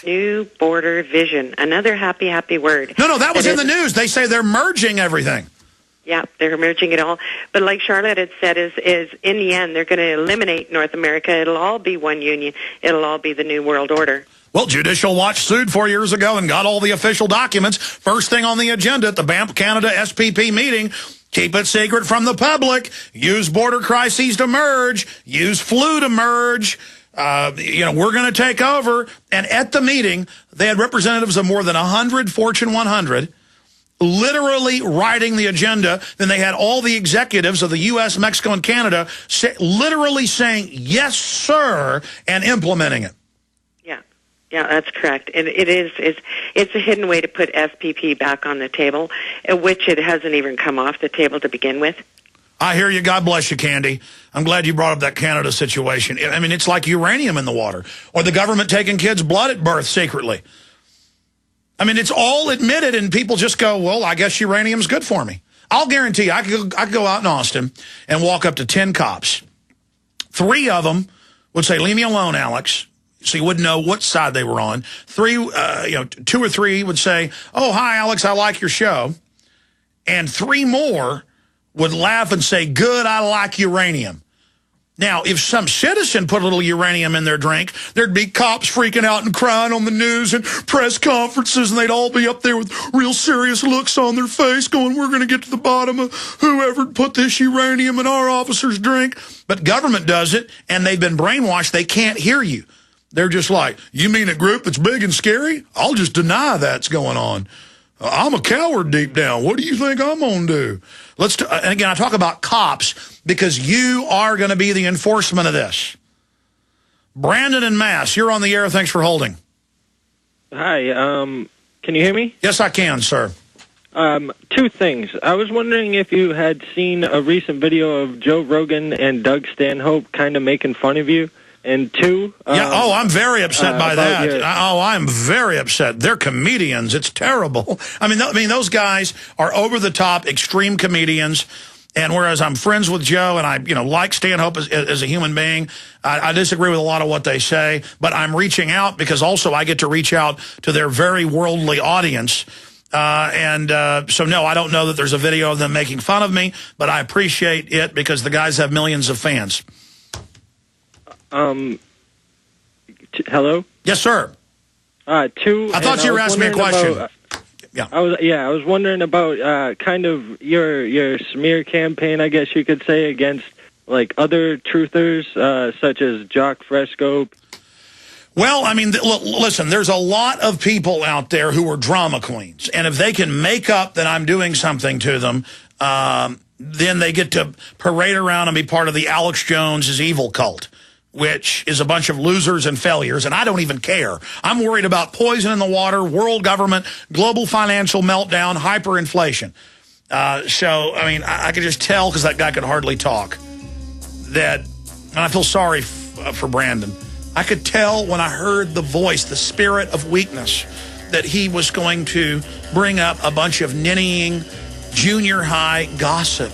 New border vision. Another happy, happy word. No, that was in the news. They say they're merging everything. Yeah, they're merging it all. But like Charlotte had said, is in the end, they're going to eliminate North America. It'll all be one union. It'll all be the New World Order. Well, Judicial Watch sued 4 years ago and got all the official documents. First thing on the agenda at the Banff Canada SPP meeting, keep it secret from the public, use border crises to merge, use flu to merge. We're going to take over. And at the meeting, they had representatives of more than 100 Fortune 100 literally writing the agenda. Then they had all the executives of the U.S., Mexico, and Canada literally saying, yes, sir, and implementing it. Yeah, that's correct. And it's a hidden way to put SPP back on the table, which it hasn't even come off the table to begin with. I hear you. God bless you, Candy. I'm glad you brought up that Canada situation. I mean, it's like uranium in the water, or the government taking kids' blood at birth secretly. I mean, it's all admitted, and people just go, well, I guess uranium's good for me. I'll guarantee you, I could go out in Austin and walk up to 10 cops. 3 of them would say, leave me alone, Alex. So you wouldn't know what side they were on. 2 or 3 would say, oh, hi, Alex, I like your show. And 3 more would laugh and say, good, I like uranium. Now, if some citizen put a little uranium in their drink, there'd be cops freaking out and crying on the news and press conferences, and they'd all be up there with real serious looks on their face going, we're going to get to the bottom of whoever put this uranium in our officer's drink. But government does it, and they've been brainwashed. They can't hear you. They're just like, you mean a group that's big and scary? I'll just deny that's going on. I'm a coward deep down. What do you think I'm going to do? And again, I talk about cops because you are going to be the enforcement of this. Brandon and Mass, you're on the air. Thanks for holding. Hi. Can you hear me? Yes, I can, sir. 2 things. I was wondering if you had seen a recent video of Joe Rogan and Doug Stanhope kind of making fun of you. And 2... I'm very upset by that. I'm very upset. They're comedians. It's terrible. I mean, those guys are over-the-top, extreme comedians. And whereas I'm friends with Joe and I, like Stanhope as a human being, I disagree with a lot of what they say. But I'm reaching out because also I get to reach out to their very worldly audience. So, no, I don't know that there's a video of them making fun of me, but I appreciate it because the guys have millions of fans. Hello? Yes, sir. 2. I thought you were asking me a question. I was wondering about kind of your smear campaign, I guess you could say, against like other truthers such as Jock Fresco. Well, I mean, listen, there's a lot of people out there who are drama queens, and if they can make up that I'm doing something to them, then they get to parade around and be part of the Alex Jones's evil cult, which is a bunch of losers and failures, and I don't even care. I'm worried about poison in the water, world government, global financial meltdown, hyperinflation. So, I mean, I could just tell, because that guy could hardly talk, and I feel sorry for Brandon. I could tell when I heard the voice, the spirit of weakness, that he was going to bring up a bunch of ninnying, junior high gossip.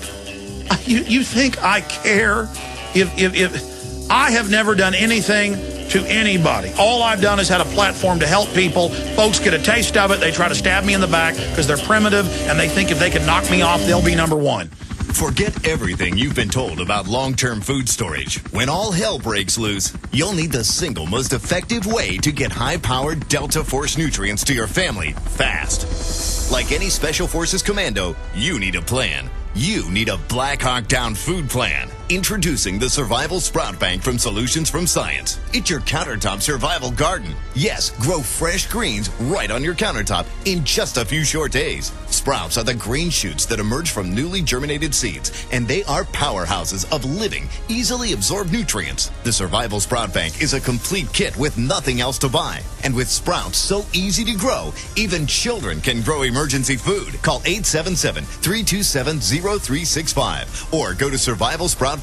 You think I care? If I have never done anything to anybody. All I've done is had a platform to help people. Folks get a taste of it. They try to stab me in the back because they're primitive, and they think if they can knock me off, they'll be number 1. Forget everything you've been told about long-term food storage. When all hell breaks loose, you'll need the single most effective way to get high-powered Delta Force nutrients to your family fast. Like any Special Forces commando, you need a plan. You need a Black Hawk Down food plan. Introducing the Survival Sprout Bank from Solutions from Science. It's your countertop survival garden. Yes, grow fresh greens right on your countertop in just a few short days. Sprouts are the green shoots that emerge from newly germinated seeds, and they are powerhouses of living, easily absorbed nutrients. The Survival Sprout Bank is a complete kit with nothing else to buy. And with sprouts so easy to grow, even children can grow emergency food. Call 877-327-0365 or go to survivalsproutbank.com.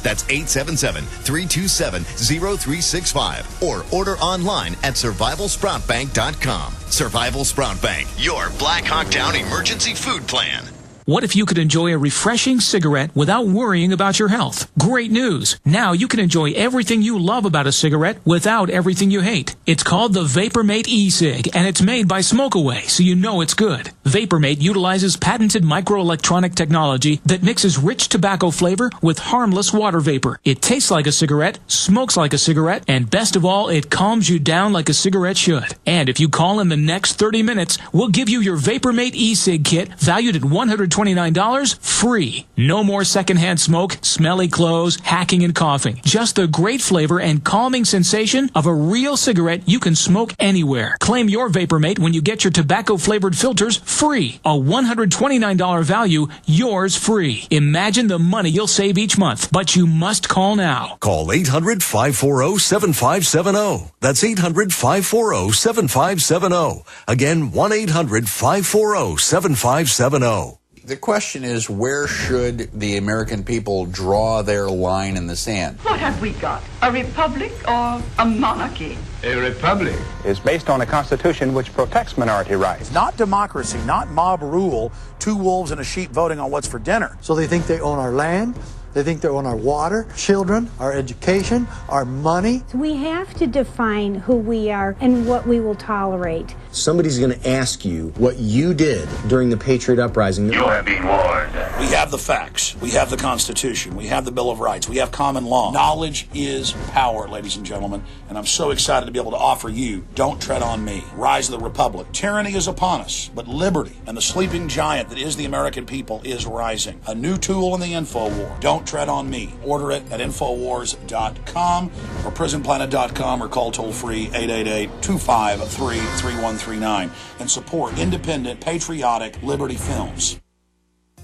That's 877-327-0365 or order online at survivalsproutbank.com. Survival Sprout Bank, your Black Hawk Down emergency food plan. What if you could enjoy a refreshing cigarette without worrying about your health? Great news! Now you can enjoy everything you love about a cigarette without everything you hate. It's called the VaporMate e-cig, and it's made by Smokeaway, so you know it's good. VaporMate utilizes patented microelectronic technology that mixes rich tobacco flavor with harmless water vapor. It tastes like a cigarette, smokes like a cigarette, and best of all, it calms you down like a cigarette should. And if you call in the next 30 minutes, we'll give you your VaporMate e-cig kit valued at $129 free. No more secondhand smoke, smelly clothes, hacking and coughing. Just the great flavor and calming sensation of a real cigarette you can smoke anywhere. Claim your VaporMate when you get your tobacco-flavored filters free. A $129 value, yours free. Imagine the money you'll save each month, but you must call now. Call 800-540-7570. That's 800-540-7570. Again, 1-800-540-7570. The question is, where should the American people draw their line in the sand? What have we got? A republic or a monarchy? A republic is based on a constitution which protects minority rights. Not democracy, not mob rule, two wolves and a sheep voting on what's for dinner. So they think they own our land, they think they own our water, children, our education, our money. We have to define who we are and what we will tolerate. Somebody's going to ask you what you did during the Patriot Uprising. You have been warned. We have the facts. We have the Constitution. We have the Bill of Rights. We have common law. Knowledge is power, ladies and gentlemen, and I'm so excited to be able to offer you Don't Tread on Me, Rise of the Republic. Tyranny is upon us, but liberty and the sleeping giant that is the American people is rising. A new tool in the info war. Don't Tread on Me. Order it at Infowars.com or PrisonPlanet.com or call toll-free 888-253-3139 and support independent, patriotic Liberty films.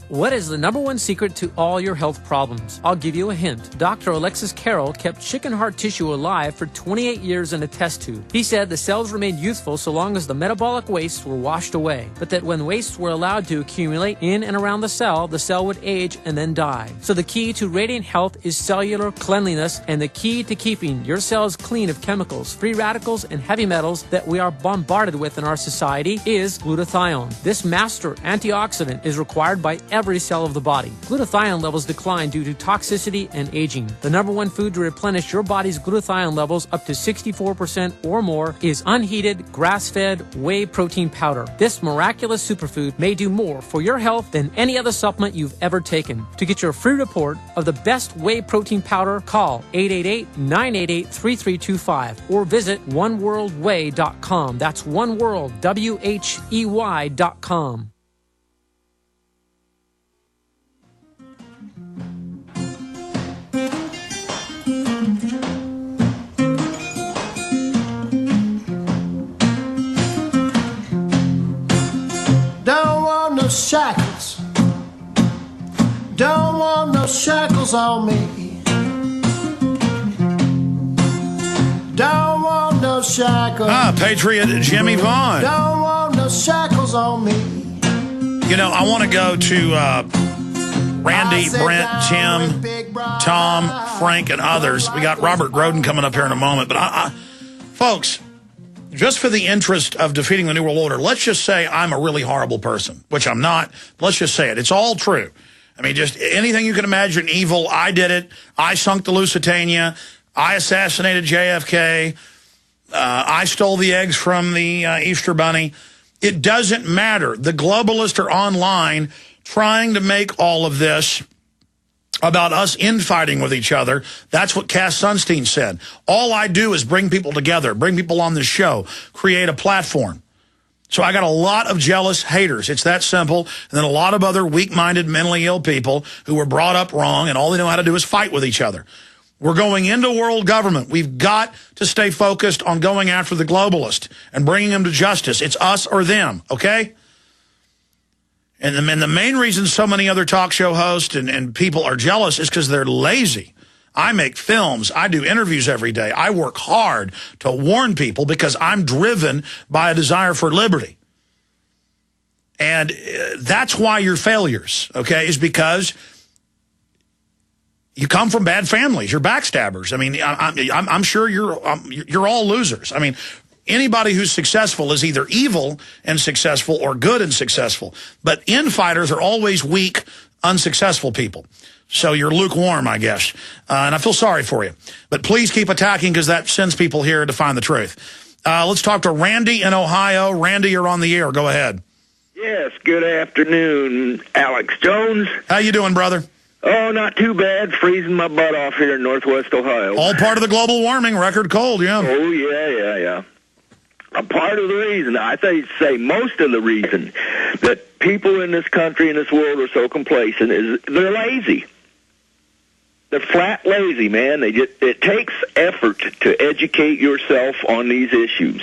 What is the #1 secret to all your health problems? I'll give you a hint. Dr. Alexis Carroll kept chicken heart tissue alive for 28 years in a test tube. He said the cells remained youthful so long as the metabolic wastes were washed away, but that when wastes were allowed to accumulate in and around the cell would age and then die. So the key to radiant health is cellular cleanliness, and the key to keeping your cells clean of chemicals, free radicals, and heavy metals that we are bombarded with in our society is glutathione. This master antioxidant is required by every cell of the body. Glutathione levels decline due to toxicity and aging. The #1 food to replenish your body's glutathione levels up to 64% or more is unheated, grass-fed whey protein powder. This miraculous superfood may do more for your health than any other supplement you've ever taken. To get your free report of the best whey protein powder, call 888-988-3325 or visit oneworldwhey.com. That's oneworld, WHEY.com. Don't want no shackles. Don't want no shackles on me. Don't want no shackles. Patriot Jimmy Vaughn. Don't want no shackles on me. You know, I want to go to Randy, Brent, Tim, Tom, Frank, and others. We got Robert Groden coming up here in a moment. But, folks, just for the interest of defeating the New World Order, let's just say I'm a really horrible person, which I'm not. Let's just say it. It's all true. I mean, just anything you can imagine evil, I did it. I sunk the Lusitania. I assassinated JFK. I stole the eggs from the Easter Bunny. It doesn't matter. The globalists are online trying to make all of this about us infighting with each other. That's what Cass Sunstein said. All I do is bring people together, bring people on this show, create a platform. So I got a lot of jealous haters. It's that simple. And then a lot of other weak-minded, mentally ill people who were brought up wrong, and all they know how to do is fight with each other. We're going into world government. We've got to stay focused on going after the globalists and bringing them to justice. It's us or them, okay? And the main reason so many other talk show hosts and people are jealous is because they're lazy. I make films. I do interviews every day. I work hard to warn people because I'm driven by a desire for liberty. And that's why you're failures, okay, is because you come from bad families. You're backstabbers. I mean, I'm sure you're all losers. I mean, anybody who's successful is either evil and successful or good and successful. But infighters are always weak, unsuccessful people. So you're lukewarm, I guess. And I feel sorry for you. But please keep attacking because that sends people here to find the truth. Let's talk to Randy in Ohio. Randy, you're on the air. Go ahead. Yes, good afternoon, Alex Jones. How you doing, brother? Oh, not too bad. Freezing my butt off here in northwest Ohio. All part of the global warming, record cold, yeah. Oh, yeah. A part of the reason, I say most of the reason that people in this country and this world are so complacent is they're lazy. They're flat lazy, man. It takes effort to educate yourself on these issues.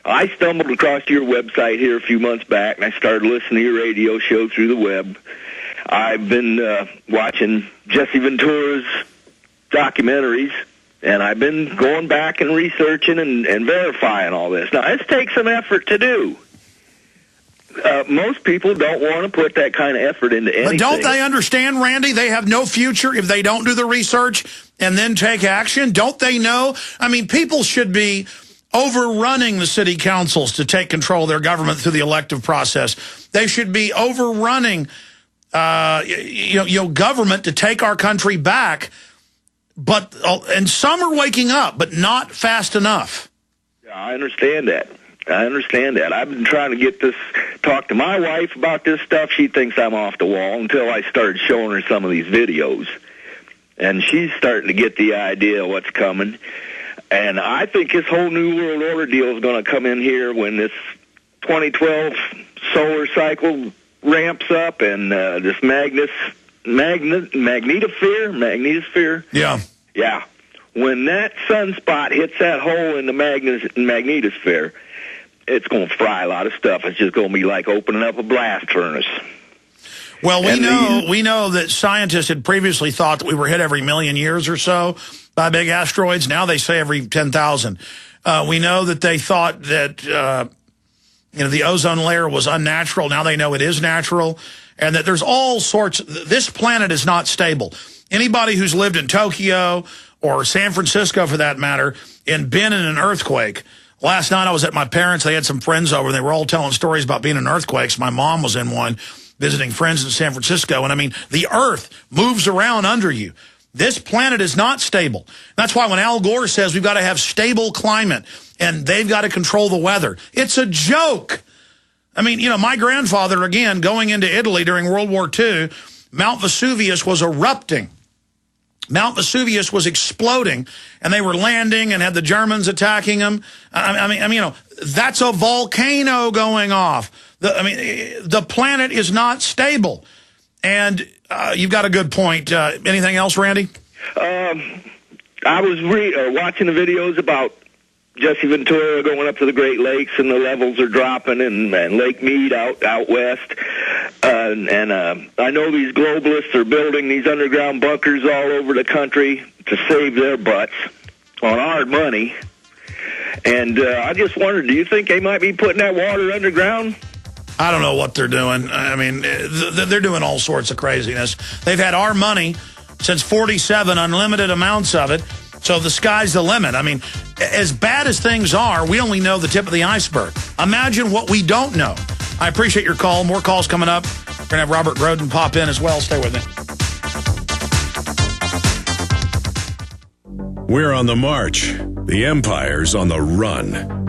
I stumbled across your website here a few months back, and I started listening to your radio show through the web. I've been watching Jesse Ventura's documentaries, and I've been going back and researching and verifying all this. Now, this takes some effort to do. Most people don't want to put that kind of effort into anything. But don't they understand, Randy? They have no future if they don't do the research and then take action. Don't they know? I mean, people should be overrunning the city councils to take control of their government through the elective process. They should be overrunning government to take our country back. And some are waking up, but not fast enough. I understand that. I've been trying to talk to my wife about this stuff. She thinks I'm off the wall until I started showing her some of these videos. And she's starting to get the idea of what's coming. And I think this whole New World Order deal is going to come in here when this 2012 solar cycle ramps up and this magnetosphere. Yeah. When that sunspot hits that hole in the magnetosphere, it's going to fry a lot of stuff. It's just going to be like opening up a blast furnace. Well, we know that scientists had previously thought that we were hit every million years or so by big asteroids. Now they say every 10,000. We know that they thought that the ozone layer was unnatural. Now they know it is natural, and that there's all sorts. This planet is not stable. Anybody who's lived in Tokyo or San Francisco, for that matter, and been in an earthquake. Last night I was at my parents'. They had some friends over, and they were all telling stories about being in earthquakes. My mom was in one, visiting friends in San Francisco. And, I mean, the earth moves around under you. This planet is not stable. That's why when Al Gore says we've got to have stable climate and they've got to control the weather, it's a joke. I mean, my grandfather, again, going into Italy during World War II, Mount Vesuvius was erupting. Mount Vesuvius was exploding, and they were landing and had the Germans attacking them. I mean, that's a volcano going off. The planet is not stable. And you've got a good point. Anything else, Randy? I was watching the videos about Jesse Ventura going up to the Great Lakes, and the levels are dropping, and Lake Mead out west. And I know these globalists are building these underground bunkers all over the country to save their butts on our money. And I just wondered, do you think they might be putting that water underground? I don't know what they're doing. I mean, they're doing all sorts of craziness. They've had our money since '47, unlimited amounts of it. So the sky's the limit. I mean, as bad as things are, we only know the tip of the iceberg. Imagine what we don't know. I appreciate your call. More calls coming up. We're going to have Robert Groden pop in as well. Stay with me. We're on the march. The empire's on the run.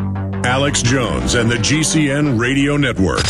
Alex Jones and the GCN Radio Network.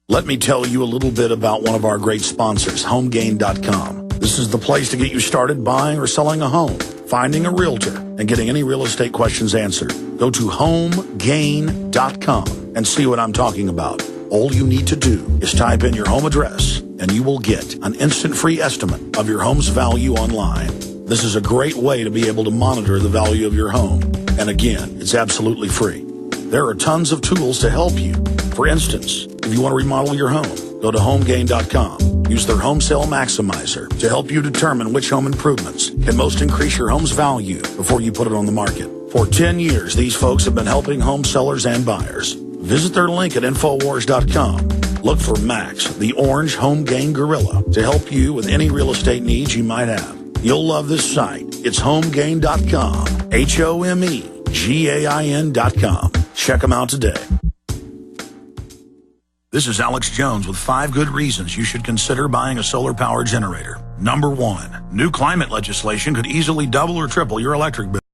Let me tell you a little bit about one of our great sponsors, HomeGain.com. This is the place to get you started buying or selling a home, finding a realtor, and getting any real estate questions answered. Go to HomeGain.com and see what I'm talking about. All you need to do is type in your home address, and you will get an instant free estimate of your home's value online. This is a great way to be able to monitor the value of your home. And again, it's absolutely free. There are tons of tools to help you. For instance, if you want to remodel your home, go to HomeGain.com. Use their Home Sale Maximizer to help you determine which home improvements can most increase your home's value before you put it on the market. For 10 years, these folks have been helping home sellers and buyers. Visit their link at Infowars.com. Look for Max, the orange Home Gain Gorilla, to help you with any real estate needs you might have. You'll love this site. It's HomeGain.com. HOMEGAIN.com. Check them out today. This is Alex Jones with 5 good reasons you should consider buying a solar power generator. Number 1, new climate legislation could easily double or triple your electric bill.